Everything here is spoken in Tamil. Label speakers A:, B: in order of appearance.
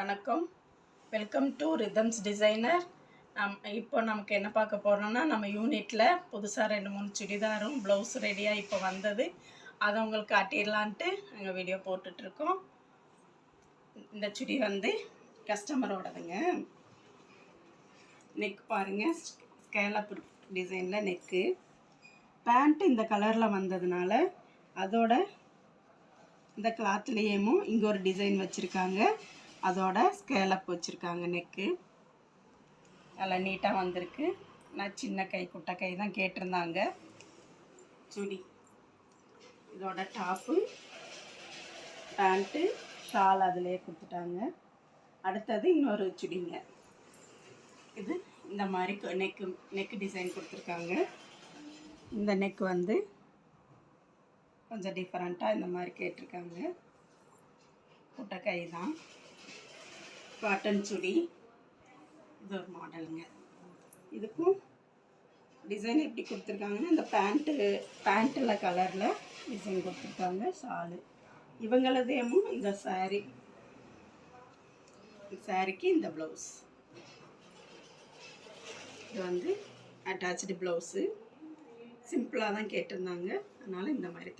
A: வணக்கம், வெல்கம் டு ரிதம்ஸ் டிசைனர். இப்போ நமக்கு என்ன பார்க்க போகிறோம்னா, நம்ம யூனிட்டில் புதுசாக 2-3 சுடிதாரும் ப்ளவுஸ் ரெடியாக இப்போ வந்தது. அதை உங்களுக்கு காட்டிடலான்ட்டு நாங்கள் வீடியோ போட்டுட்ருக்கோம். இந்த சுடி வந்து கஸ்டமரோடதுங்க. நெக் பாருங்கள், ஸ்கேலப் டிசைனில் நெக்கு. பேண்ட்டு இந்த கலரில் வந்ததுனால அதோட இந்த கிளாத்லேயும் இங்கே ஒரு டிசைன் வச்சுருக்காங்க. அதோட ஸ்கேலப் வச்சுருக்காங்க. நெக்கு நல்லா நீட்டாக வந்திருக்கு. நான் சின்ன கை குட்டை கை தான் கேட்டிருந்தாங்க. சுடி இதோட டாப்பு, பேண்ட்டு, ஷால் அதிலே கொடுத்துட்டாங்க. அடுத்தது இன்னொரு சுடிங்க. இது இந்த மாதிரி நெக்கு டிசைன் கொடுத்துருக்காங்க. இந்த நெக் வந்து கொஞ்சம் டிஃப்ரெண்ட்டாக இந்த மாதிரி கேட்டிருக்காங்க. குட்டை கை தான். காட்டன் சுடி. இது ஒரு மாடலுங்க. இதுக்கும் டிசைன் எப்படி கொடுத்துருக்காங்கன்னா, இந்த பேண்ட்டில் கலரில் டிசைன் கொடுத்துருக்காங்க. ஷாலு இவங்களதையும் இந்த சாரிக்கு இந்த ப்ளவுஸ். இது வந்து அட்டாச்சு ப்ளவுஸு. சிம்பிளாக தான் கேட்டிருந்தாங்க, அதனால் இந்த மாதிரி